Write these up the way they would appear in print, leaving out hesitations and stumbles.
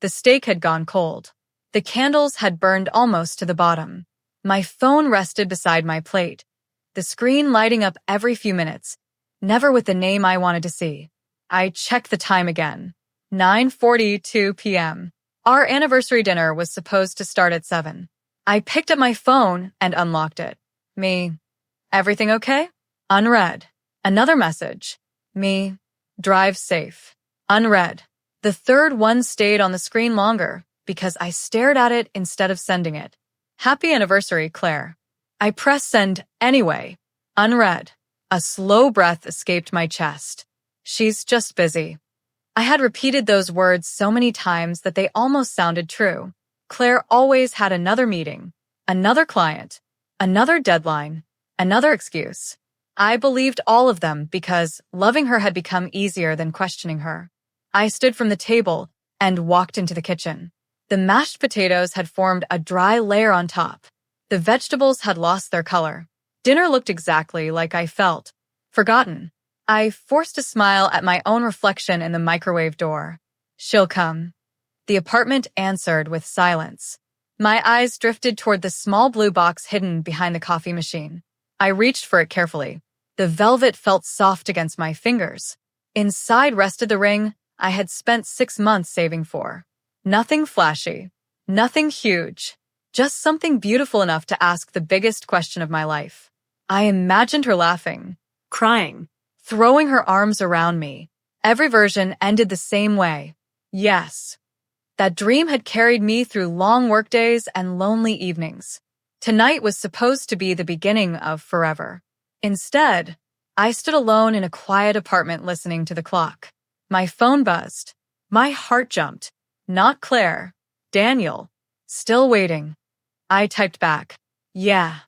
The steak had gone cold. The candles had burned almost to the bottom. My phone rested beside my plate, the screen lighting up every few minutes, never with the name I wanted to see. I checked the time again. 9:42 p.m. Our anniversary dinner was supposed to start at 7. I picked up my phone and unlocked it. Me. Everything okay? Unread. Another message. Me. Drive safe. Unread. The third one stayed on the screen longer because I stared at it instead of sending it. Happy anniversary, Claire. I pressed send anyway. Unread. A slow breath escaped my chest. She's just busy. I had repeated those words so many times that they almost sounded true. Claire always had another meeting, another client, another deadline, another excuse. I believed all of them because loving her had become easier than questioning her. I stood from the table and walked into the kitchen. The mashed potatoes had formed a dry layer on top. The vegetables had lost their color. Dinner looked exactly like I felt. Forgotten. I forced a smile at my own reflection in the microwave door. She'll come. The apartment answered with silence. My eyes drifted toward the small blue box hidden behind the coffee machine. I reached for it carefully. The velvet felt soft against my fingers. Inside rested the ring I had spent 6 months saving for. Nothing flashy. Nothing huge. Just something beautiful enough to ask the biggest question of my life. I imagined her laughing, crying, throwing her arms around me. Every version ended the same way. Yes. That dream had carried me through long workdays and lonely evenings. Tonight was supposed to be the beginning of forever. Instead, I stood alone in a quiet apartment listening to the clock. My phone buzzed. My heart jumped. Not Claire. Daniel. Still waiting. I typed back. Yeah.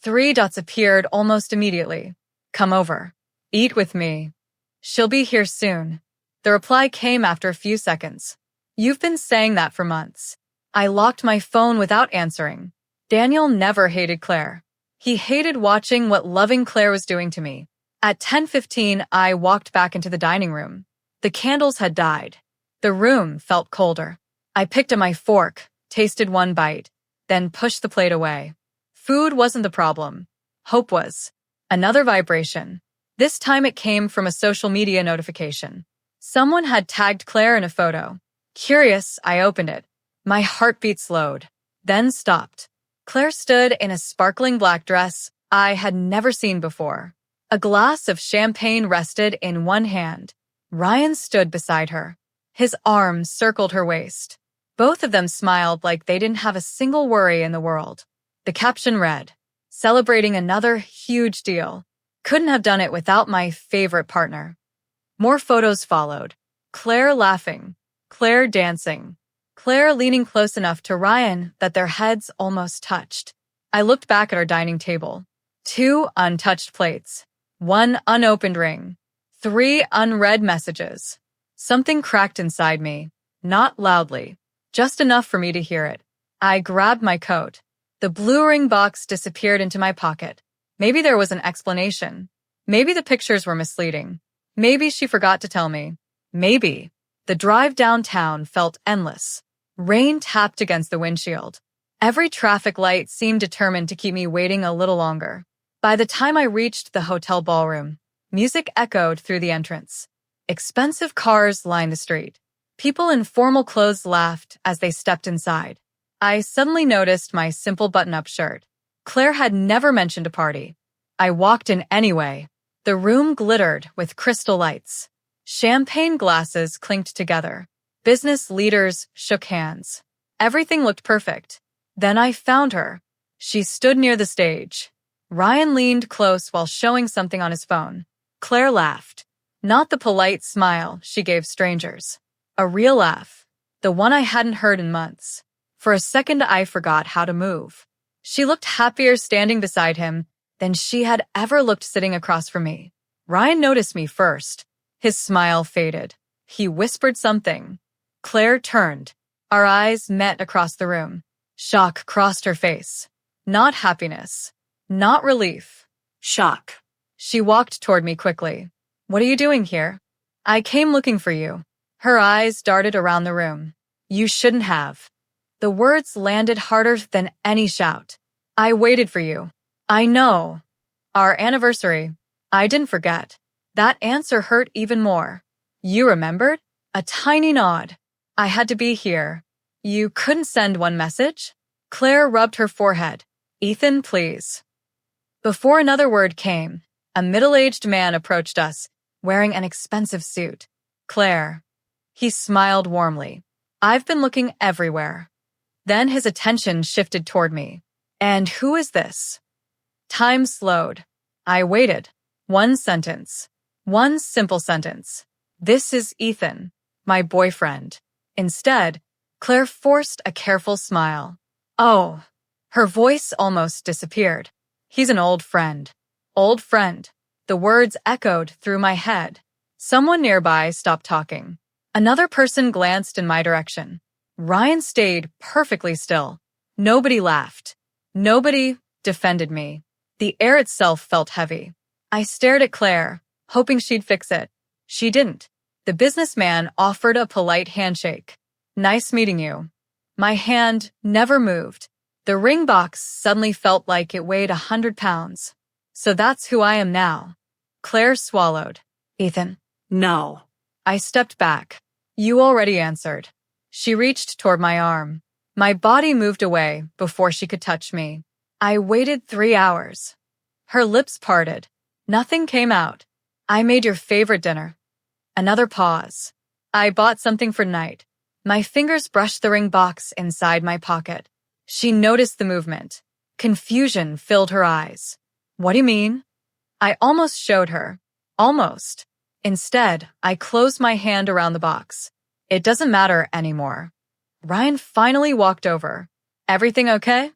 3 dots appeared almost immediately. Come over. Eat with me. She'll be here soon. The reply came after a few seconds. You've been saying that for months. I locked my phone without answering. Daniel never hated Claire. He hated watching what loving Claire was doing to me. At 10:15, I walked back into the dining room. The candles had died. The room felt colder. I picked up my fork, tasted one bite, then pushed the plate away. Food wasn't the problem. Hope was. Another vibration. This time it came from a social media notification. Someone had tagged Claire in a photo. Curious, I opened it. My heartbeat slowed, then stopped. Claire stood in a sparkling black dress I had never seen before. A glass of champagne rested in one hand. Ryan stood beside her. His arms circled her waist. Both of them smiled like they didn't have a single worry in the world. The caption read, "Celebrating another huge deal. Couldn't have done it without my favorite partner." More photos followed. Claire laughing. Claire dancing. Claire leaning close enough to Ryan that their heads almost touched. I looked back at our dining table. 2 untouched plates. 1 unopened ring. 3 unread messages. Something cracked inside me. Not loudly. Just enough for me to hear it. I grabbed my coat. The blue ring box disappeared into my pocket. Maybe there was an explanation. Maybe the pictures were misleading. Maybe she forgot to tell me. Maybe. The drive downtown felt endless. Rain tapped against the windshield. Every traffic light seemed determined to keep me waiting a little longer. By the time I reached the hotel ballroom, music echoed through the entrance. Expensive cars lined the street. People in formal clothes laughed as they stepped inside. I suddenly noticed my simple button-up shirt. Claire had never mentioned a party. I walked in anyway. The room glittered with crystal lights. Champagne glasses clinked together. Business leaders shook hands. Everything looked perfect. Then I found her. She stood near the stage. Ryan leaned close while showing something on his phone. Claire laughed. Not the polite smile she gave strangers. A real laugh. The one I hadn't heard in months. For a second, I forgot how to move. She looked happier standing beside him than she had ever looked sitting across from me. Ryan noticed me first. His smile faded. He whispered something. Claire turned. Our eyes met across the room. Shock crossed her face. Not happiness. Not relief. Shock. She walked toward me quickly. What are you doing here? I came looking for you. Her eyes darted around the room. You shouldn't have. The words landed harder than any shout. I waited for you. I know. Our anniversary. I didn't forget. That answer hurt even more. You remembered? A tiny nod. I had to be here. You couldn't send one message? Claire rubbed her forehead. Ethan, please. Before another word came, a middle-aged man approached us, wearing an expensive suit. Claire. He smiled warmly. I've been looking everywhere. Then his attention shifted toward me. And who is this? Time slowed. I waited. One sentence. One simple sentence. This is Ethan, my boyfriend. Instead, Claire forced a careful smile. Oh. Her voice almost disappeared. He's an old friend. Old friend. The words echoed through my head. Someone nearby stopped talking. Another person glanced in my direction. Ryan stayed perfectly still. Nobody laughed. Nobody defended me. The air itself felt heavy. I stared at Claire, hoping she'd fix it. She didn't. The businessman offered a polite handshake. Nice meeting you. My hand never moved. The ring box suddenly felt like it weighed 100 pounds. So that's who I am now. Claire swallowed. Ethan. No. I stepped back. You already answered. She reached toward my arm. My body moved away before she could touch me. I waited 3 hours. Her lips parted. Nothing came out. I made your favorite dinner. Another pause. I bought something for tonight. My fingers brushed the ring box inside my pocket. She noticed the movement. Confusion filled her eyes. What do you mean? I almost showed her. Almost. Instead, I closed my hand around the box. It doesn't matter anymore. Ryan finally walked over. Everything okay?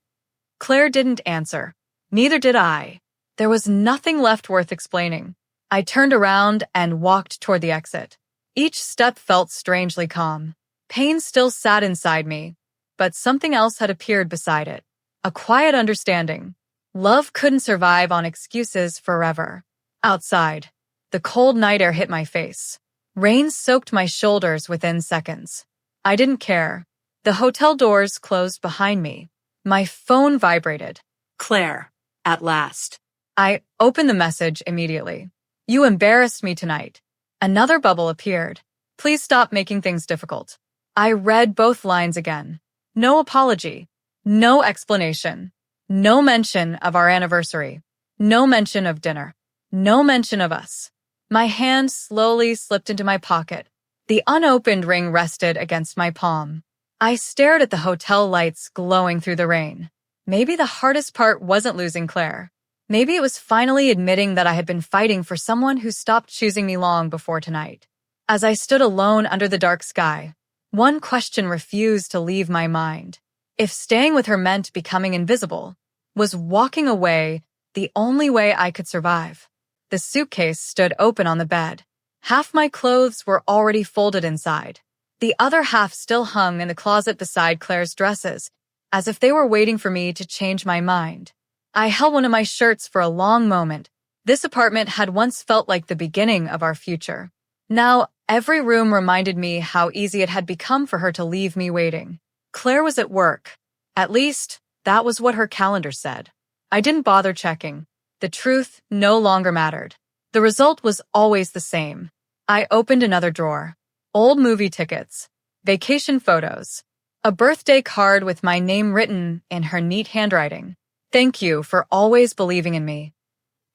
Claire didn't answer. Neither did I. There was nothing left worth explaining. I turned around and walked toward the exit. Each step felt strangely calm. Pain still sat inside me, but something else had appeared beside it. A quiet understanding. Love couldn't survive on excuses forever. Outside, the cold night air hit my face. Rain soaked my shoulders within seconds. I didn't care. The hotel doors closed behind me. My phone vibrated. Claire, at last. I opened the message immediately. You embarrassed me tonight. Another bubble appeared. Please stop making things difficult. I read both lines again. No apology. No explanation. No mention of our anniversary. No mention of dinner. No mention of us. My hand slowly slipped into my pocket. The unopened ring rested against my palm. I stared at the hotel lights glowing through the rain. Maybe the hardest part wasn't losing Claire. Maybe it was finally admitting that I had been fighting for someone who stopped choosing me long before tonight. As I stood alone under the dark sky, one question refused to leave my mind. If staying with her meant becoming invisible, was walking away the only way I could survive? The suitcase stood open on the bed. Half my clothes were already folded inside. The other half still hung in the closet beside Claire's dresses, as if they were waiting for me to change my mind. I held one of my shirts for a long moment. This apartment had once felt like the beginning of our future. Now, every room reminded me how easy it had become for her to leave me waiting. Claire was at work. At least, that was what her calendar said. I didn't bother checking. The truth no longer mattered. The result was always the same. I opened another drawer. Old movie tickets. Vacation photos. A birthday card with my name written in her neat handwriting. Thank you for always believing in me.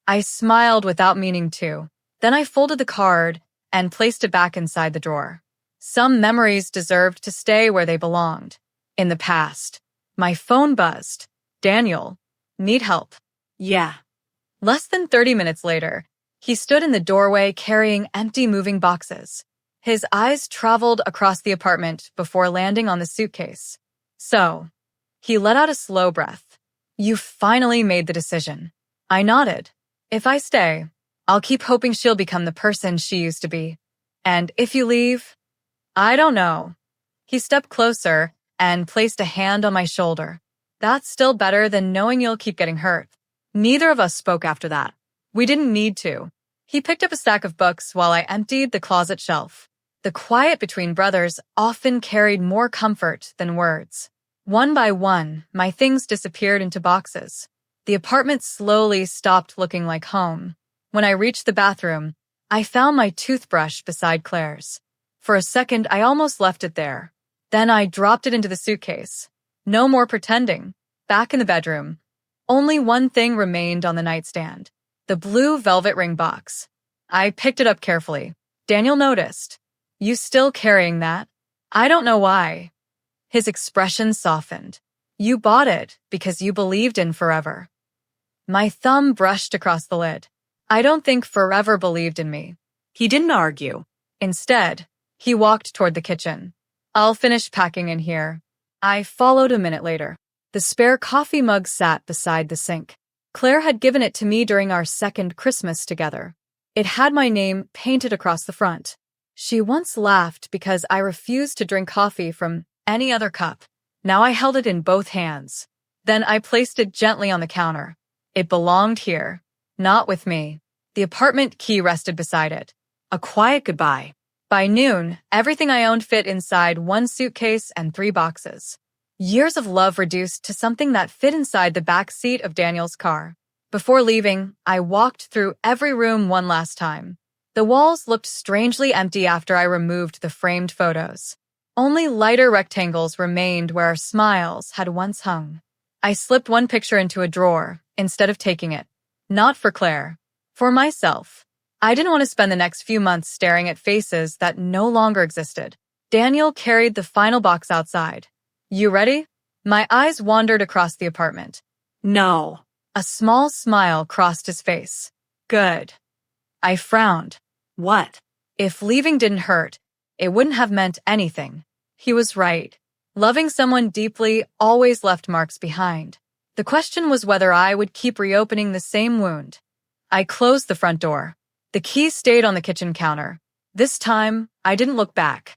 I smiled without meaning to. Then I folded the card and placed it back inside the drawer. Some memories deserved to stay where they belonged. In the past. My phone buzzed. Daniel. Need help? Yeah. Less than 30 minutes later, he stood in the doorway carrying empty moving boxes. His eyes traveled across the apartment before landing on the suitcase. So, he let out a slow breath. You finally made the decision. I nodded. If I stay, I'll keep hoping she'll become the person she used to be. And if you leave, I don't know. He stepped closer and placed a hand on my shoulder. That's still better than knowing you'll keep getting hurt. Neither of us spoke after that. We didn't need to. He picked up a stack of books while I emptied the closet shelf. The quiet between brothers often carried more comfort than words. One by one, my things disappeared into boxes. The apartment slowly stopped looking like home. When I reached the bathroom, I found my toothbrush beside Claire's. For a second, I almost left it there. Then I dropped it into the suitcase. No more pretending. Back in the bedroom, only one thing remained on the nightstand: the blue velvet ring box. I picked it up carefully. Daniel noticed. "You still carrying that?" "I don't know why." His expression softened. "You bought it because you believed in forever." My thumb brushed across the lid. I don't think forever believed in me. He didn't argue. Instead, he walked toward the kitchen. "I'll finish packing in here." I followed a minute later. The spare coffee mug sat beside the sink. Claire had given it to me during our second Christmas together. It had my name painted across the front. She once laughed because I refused to drink coffee from any other cup. Now I held it in both hands. Then I placed it gently on the counter. It belonged here, not with me. The apartment key rested beside it. A quiet goodbye. By noon, everything I owned fit inside one suitcase and 3 boxes. Years of love reduced to something that fit inside the back seat of Daniel's car. Before leaving, I walked through every room one last time. The walls looked strangely empty after I removed the framed photos. Only lighter rectangles remained where our smiles had once hung. I slipped one picture into a drawer instead of taking it. Not for Claire. For myself. I didn't want to spend the next few months staring at faces that no longer existed. Daniel carried the final box outside. "You ready?" My eyes wandered across the apartment. No. A small smile crossed his face. "Good." I frowned. What? If leaving didn't hurt, it wouldn't have meant anything. He was right. Loving someone deeply always left marks behind. The question was whether I would keep reopening the same wound. I closed the front door. The key stayed on the kitchen counter. This time, I didn't look back.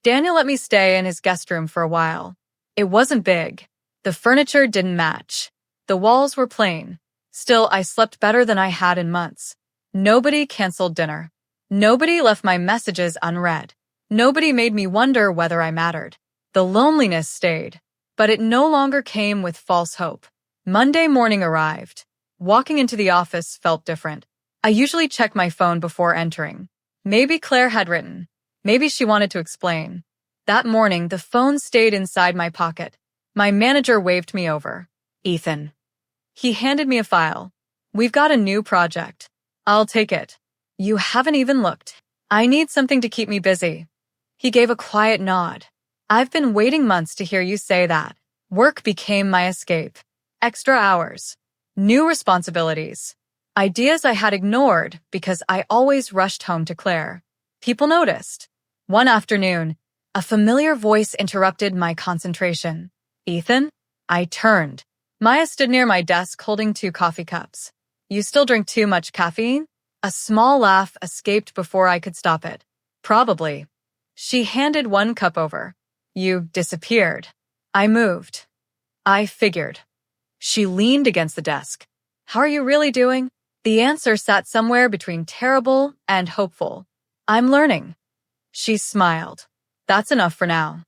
Daniel let me stay in his guest room for a while. It wasn't big. The furniture didn't match. The walls were plain. Still, I slept better than I had in months. Nobody canceled dinner. Nobody left my messages unread. Nobody made me wonder whether I mattered. The loneliness stayed, but it no longer came with false hope. Monday morning arrived. Walking into the office felt different. I usually check my phone before entering. Maybe Claire had written. Maybe she wanted to explain. That morning, the phone stayed inside my pocket. My manager waved me over. Ethan. He handed me a file. "We've got a new project." "I'll take it." "You haven't even looked." "I need something to keep me busy." He gave a quiet nod. "I've been waiting months to hear you say that." Work became my escape. Extra hours. New responsibilities. Ideas I had ignored because I always rushed home to Claire. People noticed. One afternoon, a familiar voice interrupted my concentration. "Ethan?" I turned. Maya stood near my desk holding 2 coffee cups. "You still drink too much caffeine?" A small laugh escaped before I could stop it. "Probably." She handed 1 cup over. "You disappeared." I moved. "I figured." She leaned against the desk. "How are you really doing?" The answer sat somewhere between terrible and hopeful. "I'm learning." She smiled. "That's enough for now."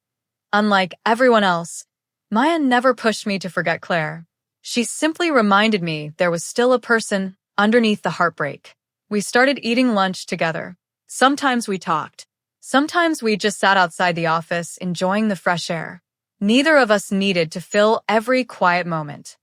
Unlike everyone else, Maya never pushed me to forget Claire. She simply reminded me there was still a person underneath the heartbreak. We started eating lunch together. Sometimes we talked. Sometimes we just sat outside the office enjoying the fresh air. Neither of us needed to fill every quiet moment.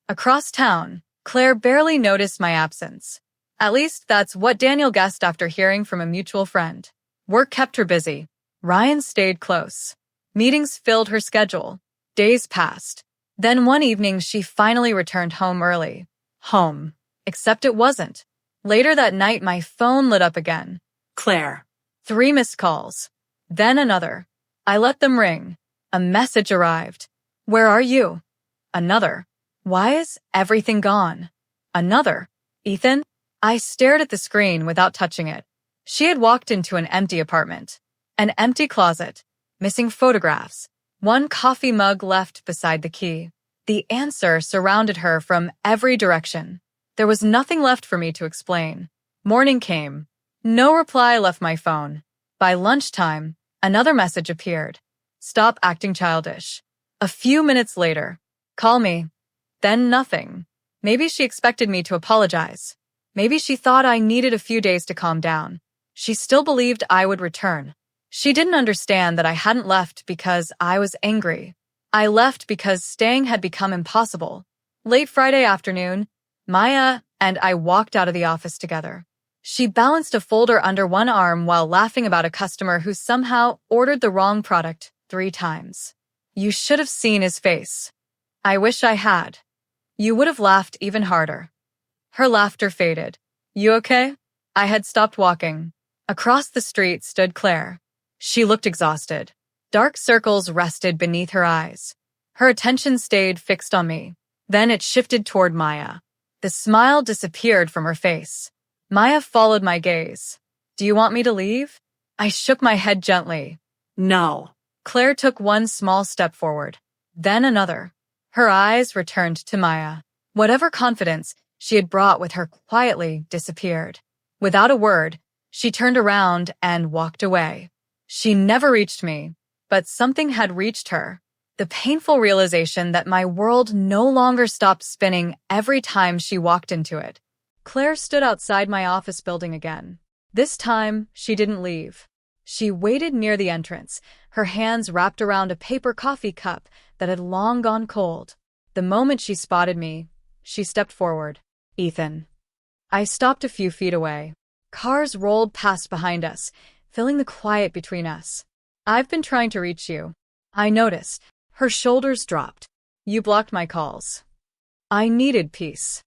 Across town, Claire barely noticed my absence. At least that's what Daniel guessed after hearing from a mutual friend. Work kept her busy. Ryan stayed close. Meetings filled her schedule. Days passed. Then one evening she finally returned home early. Home. Except it wasn't. Later that night my phone lit up again. Claire. 3 missed calls. Then another. I let them ring. A message arrived. "Where are you?" Another. "Why is everything gone?" Another. "Ethan?" I stared at the screen without touching it. She had walked into an empty apartment. An empty closet. Missing photographs. 1 coffee mug left beside the key. The answer surrounded her from every direction. There was nothing left for me to explain. Morning came. No reply left my phone. By lunchtime, another message appeared. Stop acting childish. A few minutes later, call me. Then nothing. Maybe she expected me to apologize. Maybe she thought I needed a few days to calm down. She still believed I would return. She didn't understand that I hadn't left because I was angry. I left because staying had become impossible. Late Friday afternoon, Maya and I walked out of the office together. She balanced a folder under one arm while laughing about a customer who somehow ordered the wrong product 3 times. You should have seen his face. I wish I had. You would have laughed even harder. Her laughter faded. You okay? I had stopped walking. Across the street stood Claire. She looked exhausted. Dark circles rested beneath her eyes. Her attention stayed fixed on me. Then it shifted toward Maya. The smile disappeared from her face. Maya followed my gaze. Do you want me to leave? I shook my head gently. No. Claire took one small step forward, then another. Her eyes returned to Maya. Whatever confidence she had brought with her quietly disappeared. Without a word, she turned around and walked away. She never reached me, but something had reached her. The painful realization that my world no longer stopped spinning every time she walked into it. Claire stood outside my office building again. This time, she didn't leave. She waited near the entrance, her hands wrapped around a paper coffee cup that had long gone cold. The moment she spotted me, she stepped forward. Ethan. I stopped a few feet away. Cars rolled past behind us, filling the quiet between us. I've been trying to reach you. I noticed. Her shoulders dropped. You blocked my calls. I needed peace.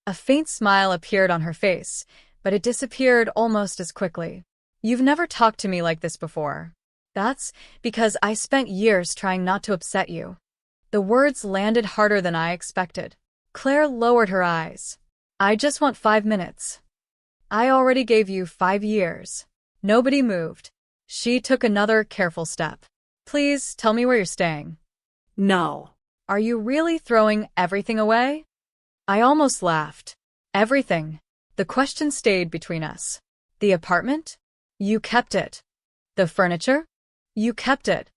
A faint smile appeared on her face, but it disappeared almost as quickly. You've never talked to me like this before. That's because I spent years trying not to upset you. The words landed harder than I expected. Claire lowered her eyes. I just want 5 minutes. I already gave you 5 years. Nobody moved. She took another careful step. Please tell me where you're staying. No. Are you really throwing everything away? I almost laughed. Everything. The question stayed between us. The apartment? You kept it. The furniture? You kept it.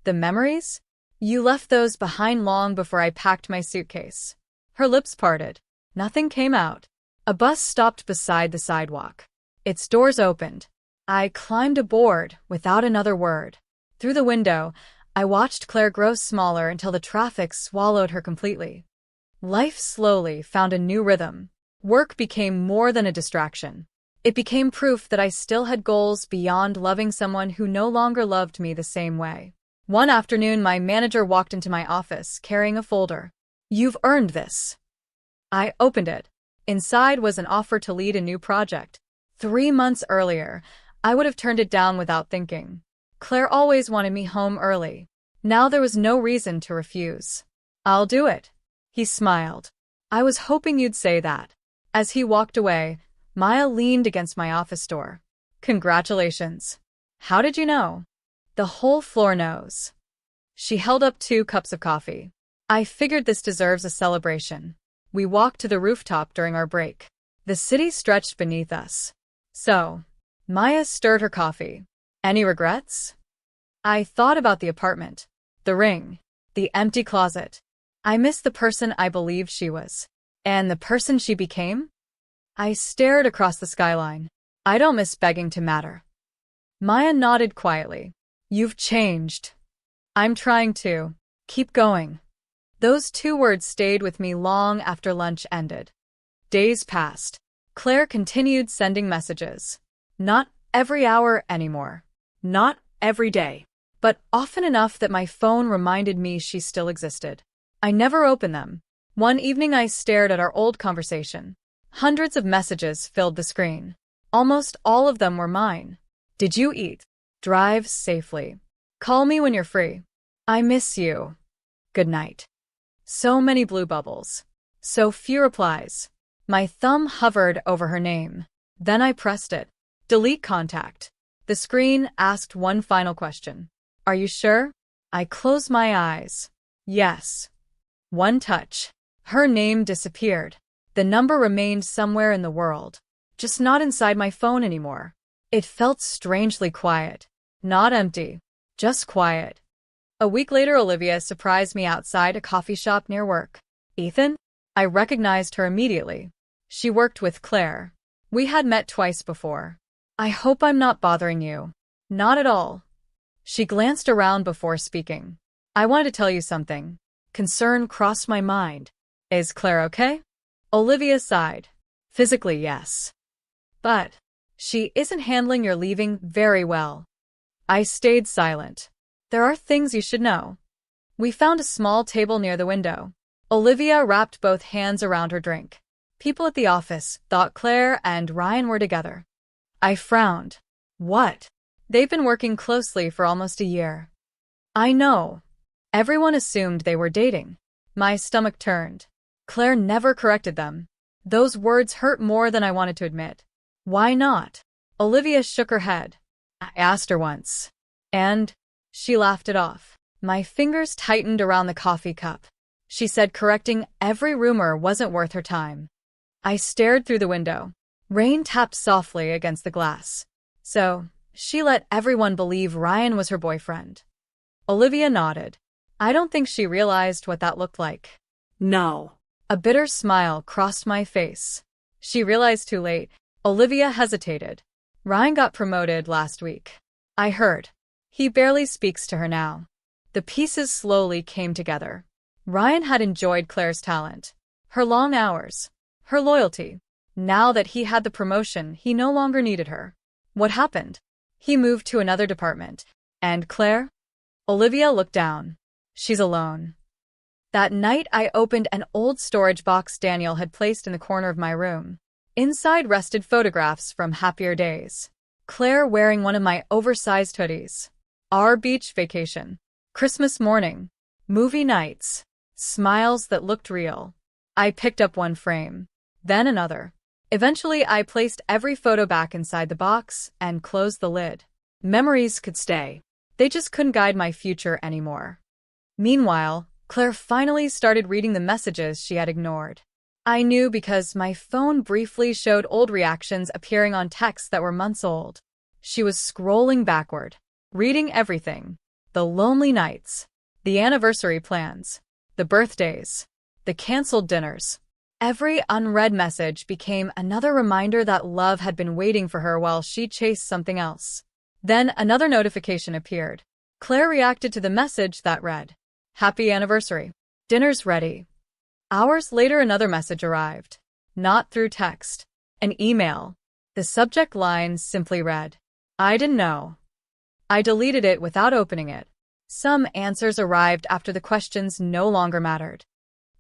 The memories? You left those behind long before I packed my suitcase. Her lips parted. Nothing came out. A bus stopped beside the sidewalk. Its doors opened. I climbed aboard without another word. Through the window, I watched Claire grow smaller until the traffic swallowed her completely. Life slowly found a new rhythm. Work became more than a distraction. It became proof that I still had goals beyond loving someone who no longer loved me the same way. One afternoon, my manager walked into my office carrying a folder. You've earned this. I opened it. Inside was an offer to lead a new project. 3 months earlier, I would have turned it down without thinking. Claire always wanted me home early. Now there was no reason to refuse. I'll do it. He smiled. I was hoping you'd say that. As he walked away, Maya leaned against my office door. Congratulations. How did you know? The whole floor knows. She held up 2 cups of coffee. I figured this deserves a celebration. We walked to the rooftop during our break. The city stretched beneath us. So, Maya stirred her coffee. Any regrets? I thought about the apartment, the ring, the empty closet. I missed the person I believed she was. And the person she became? I stared across the skyline. I don't miss begging to matter. Maya nodded quietly. You've changed. I'm trying to. Keep going. Those 2 words stayed with me long after lunch ended. Days passed. Claire continued sending messages. Not every hour anymore. Not every day. But often enough that my phone reminded me she still existed. I never opened them. One evening I stared at our old conversation. Hundreds of messages filled the screen. Almost all of them were mine. Did you eat? Drive safely. Call me when you're free. I miss you. Good night. So many blue bubbles. So few replies. My thumb hovered over her name. Then I pressed it. Delete contact. The screen asked one final question. Are you sure? I closed my eyes. Yes. One touch. Her name disappeared. The number remained somewhere in the world. Just not inside my phone anymore. It felt strangely quiet. Not empty, just quiet. A week later, Olivia surprised me outside a coffee shop near work. Ethan? I recognized her immediately. She worked with Claire. We had met twice before. I hope I'm not bothering you. Not at all. She glanced around before speaking. I wanted to tell you something. Concern crossed my mind. Is Claire okay? Olivia sighed. Physically, yes. But she isn't handling your leaving very well. I stayed silent. There are things you should know. We found a small table near the window. Olivia wrapped both hands around her drink. People at the office thought Claire and Ryan were together. I frowned. What? They've been working closely for almost a year. I know. Everyone assumed they were dating. My stomach turned. Claire never corrected them. Those words hurt more than I wanted to admit. Why not? Olivia shook her head. I asked her once. And she laughed it off. My fingers tightened around the coffee cup. She said correcting every rumor wasn't worth her time. I stared through the window. Rain tapped softly against the glass. So, she let everyone believe Ryan was her boyfriend. Olivia nodded. I don't think she realized what that looked like. No. A bitter smile crossed my face. She realized too late. Olivia hesitated. Ryan got promoted last week. I heard. He barely speaks to her now. The pieces slowly came together. Ryan had enjoyed Claire's talent, her long hours, her loyalty. Now that he had the promotion, he no longer needed her. What happened? He moved to another department. And Claire? Olivia looked down. She's alone. That night I opened an old storage box Daniel had placed in the corner of my room. Inside rested photographs from happier days. Claire wearing one of my oversized hoodies. Our beach vacation. Christmas morning. Movie nights. Smiles that looked real. I picked up one frame. Then another. Eventually I placed every photo back inside the box and closed the lid. Memories could stay. They just couldn't guide my future anymore. Meanwhile, Claire finally started reading the messages she had ignored. I knew because my phone briefly showed old reactions appearing on texts that were months old. She was scrolling backward, reading everything. The lonely nights, the anniversary plans, the birthdays, the canceled dinners. Every unread message became another reminder that love had been waiting for her while she chased something else. Then another notification appeared. Claire reacted to the message that read, "Happy anniversary. Dinner's ready." Hours later, another message arrived. Not through text. An email. The subject line simply read, "I didn't know." I deleted it without opening it. Some answers arrived after the questions no longer mattered.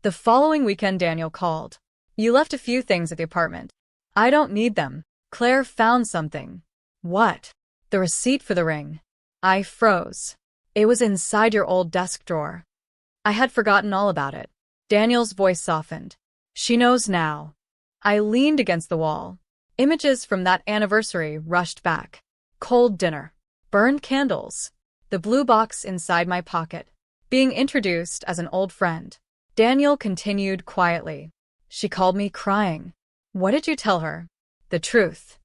The following weekend, Daniel called. "You left a few things at the apartment." "I don't need them." Claire found something. "What?" "The receipt for the ring." I froze. "It was inside your old desk drawer." I had forgotten all about it. Daniel's voice softened. "She knows now." I leaned against the wall. Images from that anniversary rushed back. Cold dinner. Burned candles. The blue box inside my pocket. Being introduced as an old friend. Daniel continued quietly. "She called me crying." "What did you tell her?" "The truth."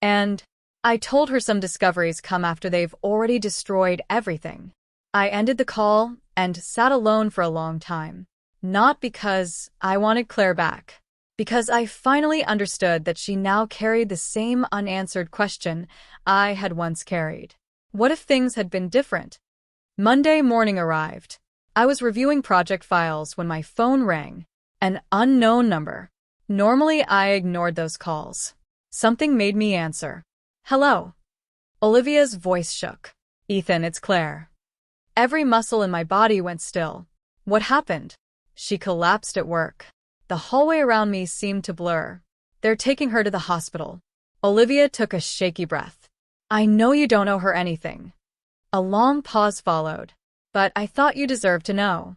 "And I told her some discoveries come after they've already destroyed everything." I ended the call and sat alone for a long time. Not because I wanted Claire back. Because I finally understood that she now carried the same unanswered question I had once carried. What if things had been different? Monday morning arrived. I was reviewing project files when my phone rang. An unknown number. Normally I ignored those calls. Something made me answer. "Hello." Olivia's voice shook. "Ethan, it's Claire." Every muscle in my body went still. What happened? She collapsed at work. The hallway around me seemed to blur. "They're taking her to the hospital." Olivia took a shaky breath. "I know you don't owe her anything." A long pause followed. "But I thought you deserved to know."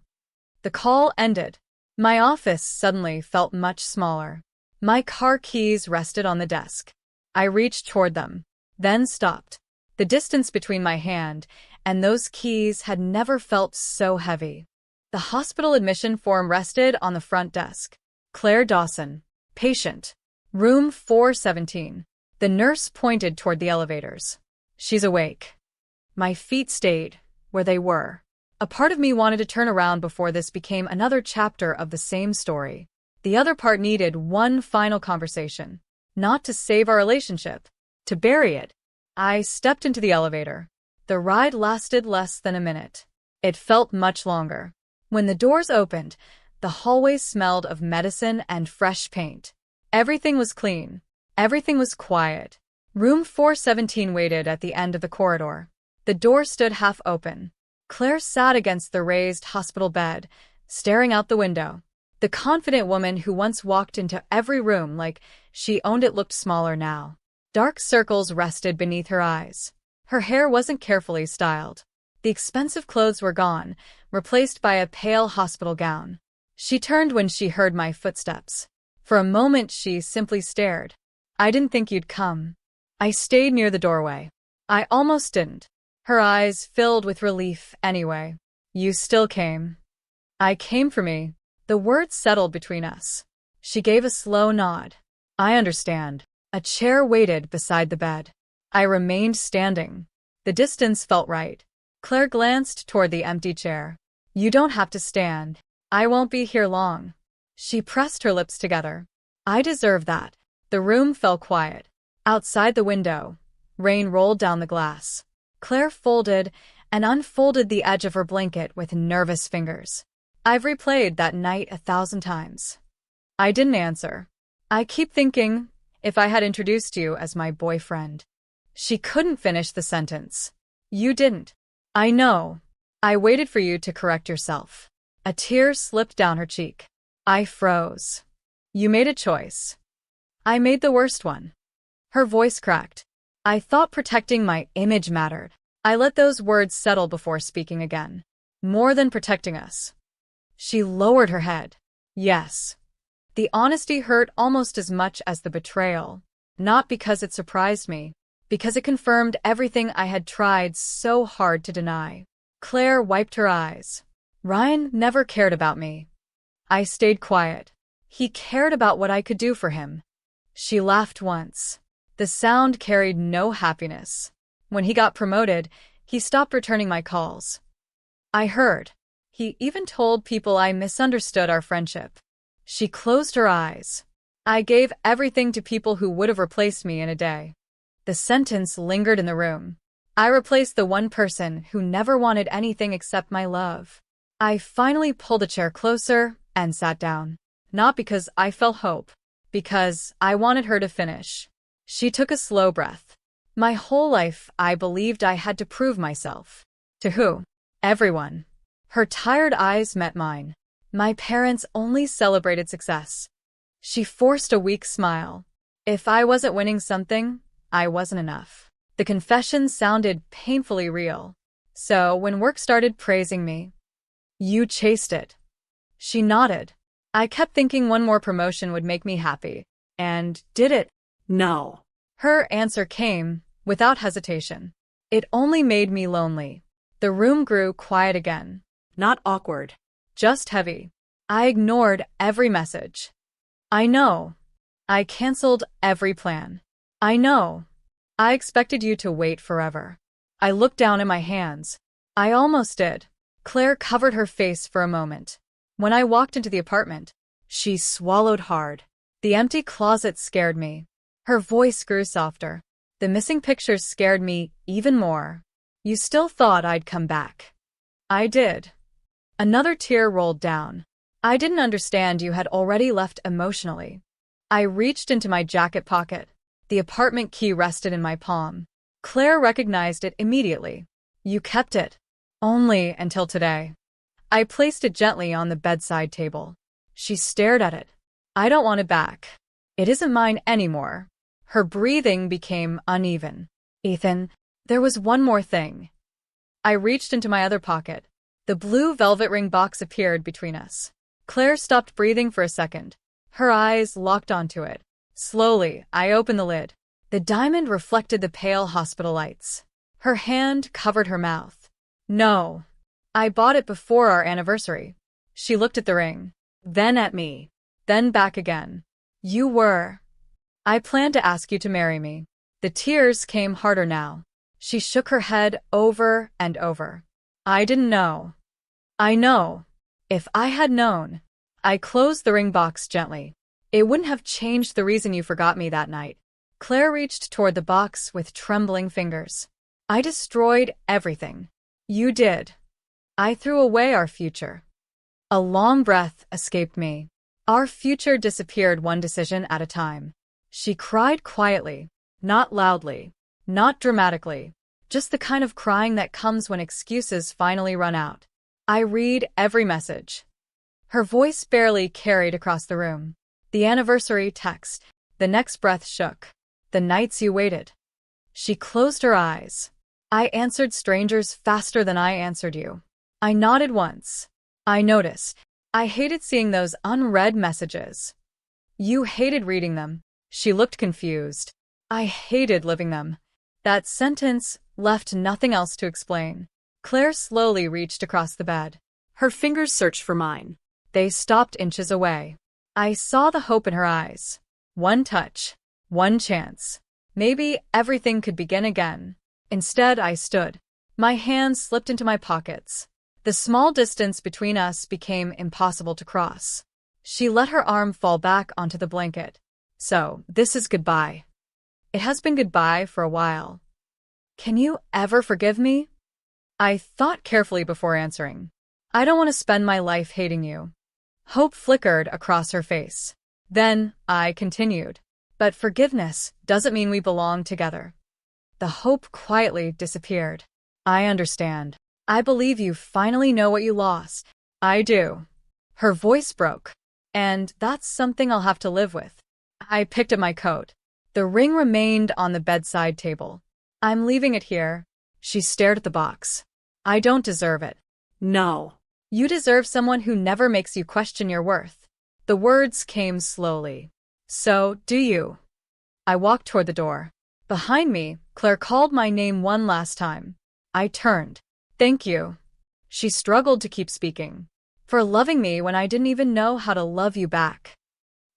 The call ended. My office suddenly felt much smaller. My car keys rested on the desk. I reached toward them, then stopped. The distance between my hand and those keys had never felt so heavy. The hospital admission form rested on the front desk. "Claire Dawson, patient. Room 417. The nurse pointed toward the elevators. She's awake. My feet stayed where they were. A part of me wanted to turn around before this became another chapter of the same story. The other part needed one final conversation. Not to save our relationship, to bury it. I stepped into the elevator. The ride lasted less than a minute. It felt much longer. When the doors opened, the hallway smelled of medicine and fresh paint. Everything was clean. Everything was quiet. Room 417 waited at the end of the corridor. The door stood half open. Claire sat against the raised hospital bed, staring out the window. The confident woman who once walked into every room like she owned it looked smaller now. Dark circles rested beneath her eyes. Her hair wasn't carefully styled. The expensive clothes were gone, replaced by a pale hospital gown. She turned when she heard my footsteps. For a moment she simply stared. I didn't think you'd come. I stayed near the doorway. I almost didn't. Her eyes filled with relief anyway. You still came. I came for me. The words settled between us. She gave a slow nod. I understand. A chair waited beside the bed. I remained standing. The distance felt right. Claire glanced toward the empty chair. You don't have to stand. I won't be here long. She pressed her lips together. I deserve that. The room fell quiet. Outside the window, rain rolled down the glass. Claire folded and unfolded the edge of her blanket with nervous fingers. I've replayed that night 1,000 times. I didn't answer. I keep thinking, if I had introduced you as my boyfriend. She couldn't finish the sentence. You didn't. I know. I waited for you to correct yourself. A tear slipped down her cheek. I froze. You made a choice. I made the worst one. Her voice cracked. I thought protecting my image mattered. I let those words settle before speaking again. More than protecting us. She lowered her head. Yes. The honesty hurt almost as much as the betrayal. Not because it surprised me, because it confirmed everything I had tried so hard to deny. Claire wiped her eyes. Ryan never cared about me. I stayed quiet. He cared about what I could do for him. She laughed once. The sound carried no happiness. When he got promoted, he stopped returning my calls. I heard. He even told people I misunderstood our friendship. She closed her eyes. I gave everything to people who would have replaced me in a day. The sentence lingered in the room. I replaced the one person who never wanted anything except my love. I finally pulled a chair closer and sat down. Not because I felt hope, because I wanted her to finish. She took a slow breath. My whole life, I believed I had to prove myself. To who? Everyone. Her tired eyes met mine. My parents only celebrated success. She forced a weak smile. If I wasn't winning something, I wasn't enough. The confession sounded painfully real. So when work started praising me, you chased it. She nodded. I kept thinking one more promotion would make me happy. And did it? No. Her answer came, without hesitation. It only made me lonely. The room grew quiet again. Not awkward. Just heavy. I ignored every message. I know. I canceled every plan. I know. I expected you to wait forever. I looked down at my hands. I almost did. Claire covered her face for a moment. When I walked into the apartment, she swallowed hard. The empty closet scared me. Her voice grew softer. The missing pictures scared me even more. You still thought I'd come back. I did. Another tear rolled down. I didn't understand you had already left emotionally. I reached into my jacket pocket. The apartment key rested in my palm. Claire recognized it immediately. You kept it. Only until today. I placed it gently on the bedside table. She stared at it. I don't want it back. It isn't mine anymore. Her breathing became uneven. Ethan, there was one more thing. I reached into my other pocket. The blue velvet ring box appeared between us. Claire stopped breathing for a second. Her eyes locked onto it. Slowly, I opened the lid. The diamond reflected the pale hospital lights. Her hand covered her mouth. No. I bought it before our anniversary. She looked at the ring. Then at me. Then back again. You were. I planned to ask you to marry me. The tears came harder now. She shook her head over and over. I didn't know. I know. If I had known. I closed the ring box gently. It wouldn't have changed the reason you forgot me that night. Claire reached toward the box with trembling fingers. I destroyed everything. You did. I threw away our future. A long breath escaped me. Our future disappeared one decision at a time. She cried quietly, not loudly, not dramatically, just the kind of crying that comes when excuses finally run out. I read every message. Her voice barely carried across the room. The anniversary text. The next breath shook. The nights you waited. She closed her eyes. I answered strangers faster than I answered you. I nodded once. I noticed. I hated seeing those unread messages. You hated reading them. She looked confused. I hated living them. That sentence left nothing else to explain. Claire slowly reached across the bed. Her fingers searched for mine. They stopped inches away. I saw the hope in her eyes. One touch. One chance. Maybe everything could begin again. Instead, I stood. My hands slipped into my pockets. The small distance between us became impossible to cross. She let her arm fall back onto the blanket. So, this is goodbye. It has been goodbye for a while. Can you ever forgive me? I thought carefully before answering. I don't want to spend my life hating you. Hope flickered across her face. Then, I continued. But forgiveness doesn't mean we belong together. The hope quietly disappeared. I understand. I believe you finally know what you lost. I do. Her voice broke. And that's something I'll have to live with. I picked up my coat. The ring remained on the bedside table. I'm leaving it here. She stared at the box. I don't deserve it. No. You deserve someone who never makes you question your worth. The words came slowly. So, do you? I walked toward the door. Behind me, Claire called my name one last time. I turned. Thank you. She struggled to keep speaking. For loving me when I didn't even know how to love you back.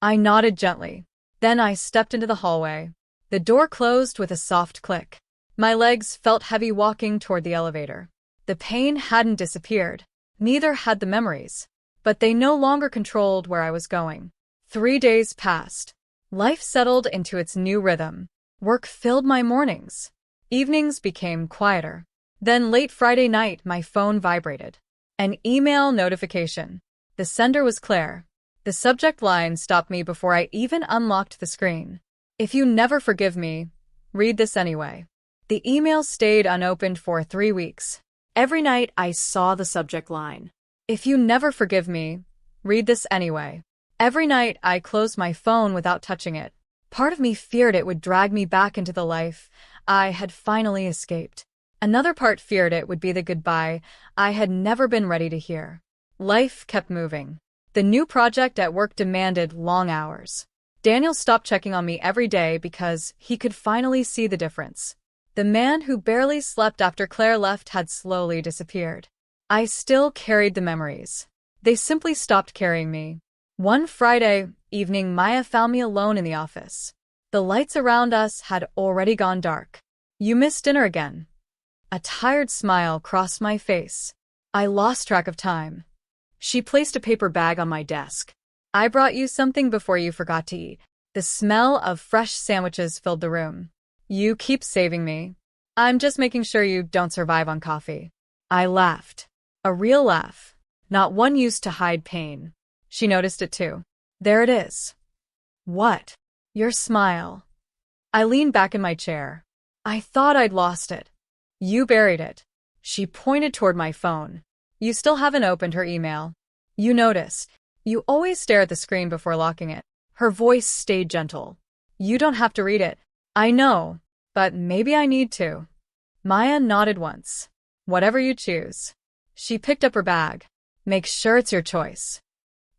I nodded gently. Then I stepped into the hallway. The door closed with a soft click. My legs felt heavy walking toward the elevator. The pain hadn't disappeared. Neither had the memories. But they no longer controlled where I was going. 3 days passed. Life settled into its new rhythm. Work filled my mornings. Evenings became quieter. Then late Friday night, my phone vibrated. An email notification. The sender was Claire. The subject line stopped me before I even unlocked the screen. If you never forgive me, read this anyway. The email stayed unopened for 3 weeks. Every night I saw the subject line. If you never forgive me, read this anyway. Every night I closed my phone without touching it. Part of me feared it would drag me back into the life I had finally escaped. Another part feared it would be the goodbye I had never been ready to hear. Life kept moving. The new project at work demanded long hours. Daniel stopped checking on me every day because he could finally see the difference. The man who barely slept after Claire left had slowly disappeared. I still carried the memories. They simply stopped carrying me. One Friday evening, Maya found me alone in the office. The lights around us had already gone dark. You missed dinner again. A tired smile crossed my face. I lost track of time. She placed a paper bag on my desk. I brought you something before you forgot to eat. The smell of fresh sandwiches filled the room. You keep saving me. I'm just making sure you don't survive on coffee. I laughed. A real laugh. Not one used to hide pain. She noticed it too. There it is. What? Your smile. I leaned back in my chair. I thought I'd lost it. You buried it. She pointed toward my phone. You still haven't opened her email. You noticed. You always stare at the screen before locking it. Her voice stayed gentle. You don't have to read it. I know, but maybe I need to. Maya nodded once. Whatever you choose. She picked up her bag. Make sure it's your choice.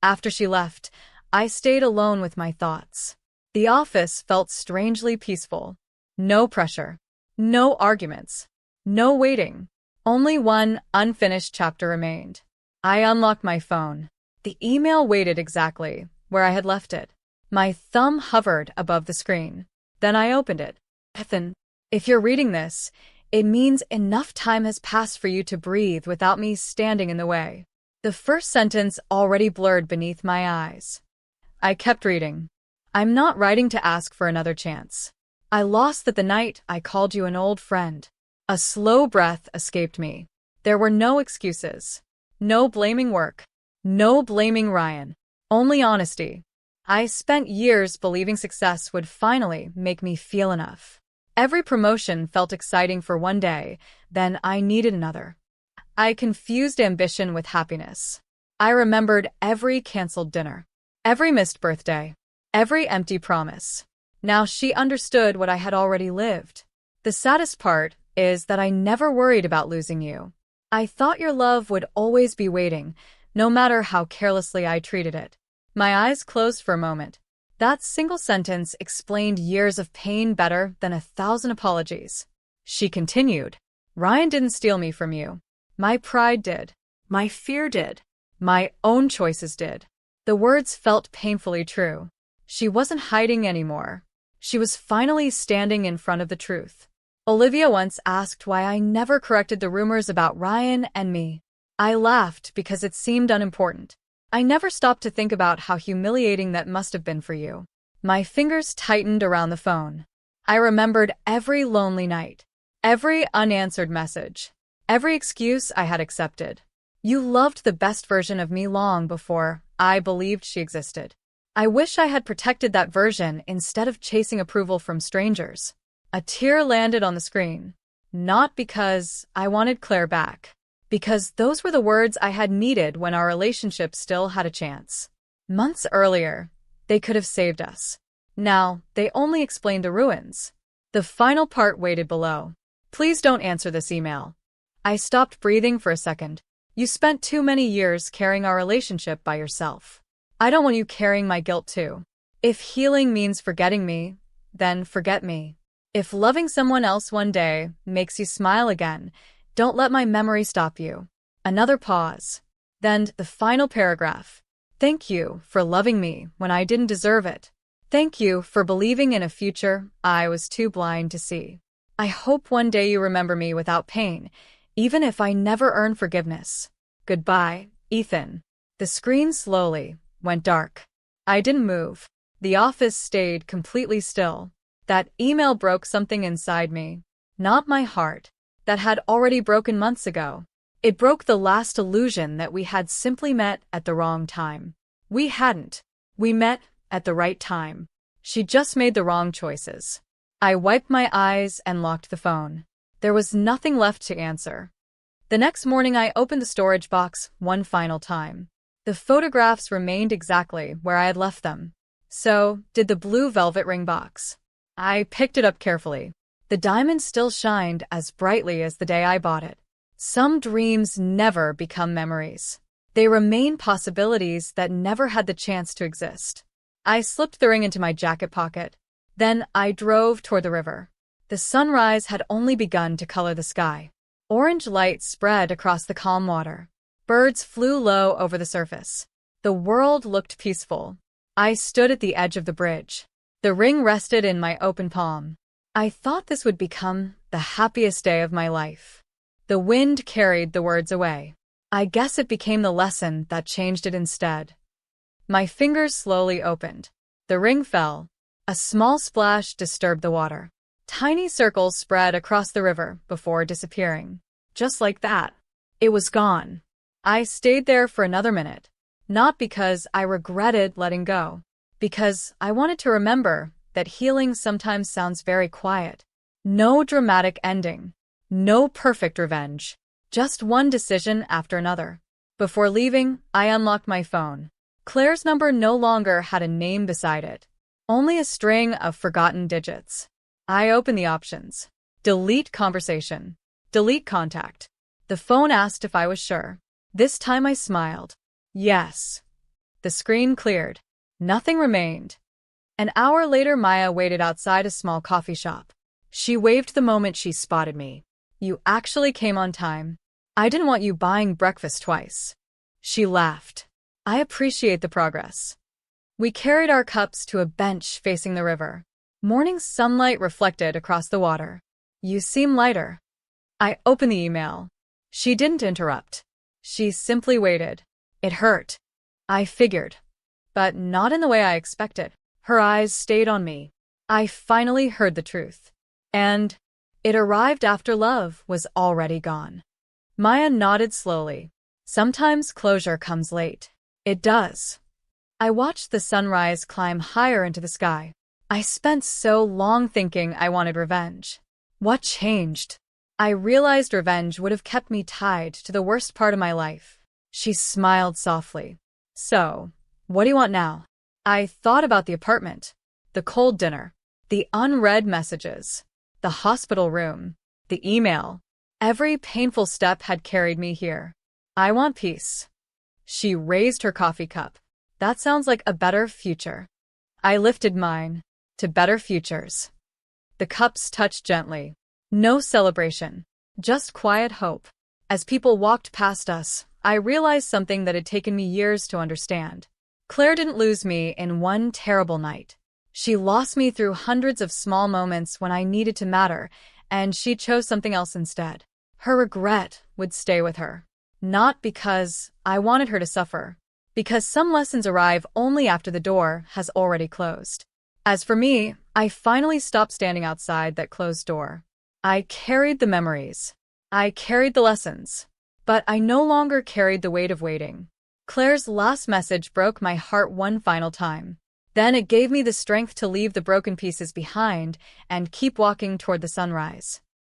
After she left, I stayed alone with my thoughts. The office felt strangely peaceful. No pressure. No arguments. No waiting. Only one unfinished chapter remained. I unlocked my phone. The email waited exactly where I had left it. My thumb hovered above the screen. Then I opened it. Ethan, If you're reading this, it means enough time has passed for you to breathe without me standing in the way. The first sentence already blurred beneath my eyes. I kept reading. I'm not writing to ask for another chance. I lost that the night I called you an old friend. A slow breath escaped me. There were no excuses. No blaming work. No blaming Ryan. Only honesty. I spent years believing success would finally make me feel enough. Every promotion felt exciting for one day, then I needed another. I confused ambition with happiness. I remembered every canceled dinner, every missed birthday, every empty promise. Now she understood what I had already lived. The saddest part is that I never worried about losing you. I thought your love would always be waiting, no matter how carelessly I treated it. My eyes closed for a moment. That single sentence explained years of pain better than 1,000 apologies. She continued, Ryan didn't steal me from you. My pride did. my fear did. My own choices did. The words felt painfully true. She wasn't hiding anymore. She was finally standing in front of the truth. Olivia once asked why I never corrected the rumors about Ryan and me. I laughed because it seemed unimportant. I never stopped to think about how humiliating that must have been for you. My fingers tightened around the phone. I remembered every lonely night, every unanswered message, every excuse I had accepted. You loved the best version of me long before I believed she existed. I wish I had protected that version instead of chasing approval from strangers. A tear landed on the screen. Not because I wanted Claire back, because those were the words I had needed when our relationship still had a chance. Months earlier, they could have saved us. Now, they only explained the ruins. The final part waited below. Please don't answer this email. I stopped breathing for a second. You spent too many years carrying our relationship by yourself. I don't want you carrying my guilt too. If healing means forgetting me, then forget me. If loving someone else one day makes you smile again, don't let my memory stop you. Another pause. Then the final paragraph. Thank you for loving me when I didn't deserve it. Thank you for believing in a future I was too blind to see. I hope one day you remember me without pain, even if I never earn forgiveness. Goodbye, Ethan. The screen slowly went dark. I didn't move. The office stayed completely still. That email broke something inside me. Not my heart, that had already broken months ago. It broke the last illusion that we had simply met at the wrong time. We hadn't. We met at the right time. She just made the wrong choices. I wiped my eyes and locked the phone. There was nothing left to answer. The next morning I opened the storage box one final time. The photographs remained exactly where I had left them. So did the blue velvet ring box. I picked it up carefully. The diamond still shined as brightly as the day I bought it. Some dreams never become memories. They remain possibilities that never had the chance to exist. I slipped the ring into my jacket pocket. Then I drove toward the river. The sunrise had only begun to color the sky. Orange light spread across the calm water. Birds flew low over the surface. The world looked peaceful. I stood at the edge of the bridge. The ring rested in my open palm. I thought this would become the happiest day of my life. The wind carried the words away. I guess it became the lesson that changed it instead. My fingers slowly opened. The ring fell. A small splash disturbed the water. Tiny circles spread across the river before disappearing. Just like that, it was gone. I stayed there for another minute. Not because I regretted letting go. Because I wanted to remember that healing sometimes sounds very quiet. No dramatic ending. No perfect revenge. Just one decision after another. Before leaving, I unlocked my phone. Claire's number no longer had a name beside it. Only a string of forgotten digits. I opened the options. Delete conversation. Delete contact. The phone asked if I was sure. This time I smiled. Yes. The screen cleared. Nothing remained. An hour later, Maya waited outside a small coffee shop. She waved the moment she spotted me. You actually came on time. I didn't want you buying breakfast twice. She laughed. I appreciate the progress. We carried our cups to a bench facing the river. Morning sunlight reflected across the water. You seem lighter. I opened the email. She didn't interrupt. She simply waited. It hurt. I figured. But not in the way I expected. Her eyes stayed on me. I finally heard the truth. And it arrived after love was already gone. Maya nodded slowly. Sometimes closure comes late. It does. I watched the sunrise climb higher into the sky. I spent so long thinking I wanted revenge. What changed? I realized revenge would have kept me tied to the worst part of my life. She smiled softly. So, what do you want now? I thought about the apartment, the cold dinner, the unread messages, the hospital room, the email. Every painful step had carried me here. I want peace. She raised her coffee cup. That sounds like a better future. I lifted mine. To better futures. The cups touched gently. No celebration. Just quiet hope. As people walked past us, I realized something that had taken me years to understand. Claire didn't lose me in one terrible night. She lost me through hundreds of small moments when I needed to matter, and she chose something else instead. Her regret would stay with her. Not because I wanted her to suffer. Because some lessons arrive only after the door has already closed. As for me, I finally stopped standing outside that closed door. I carried the memories. I carried the lessons. But I no longer carried the weight of waiting. Claire's last message broke my heart one final time. Then it gave me the strength to leave the broken pieces behind and keep walking toward the sunrise.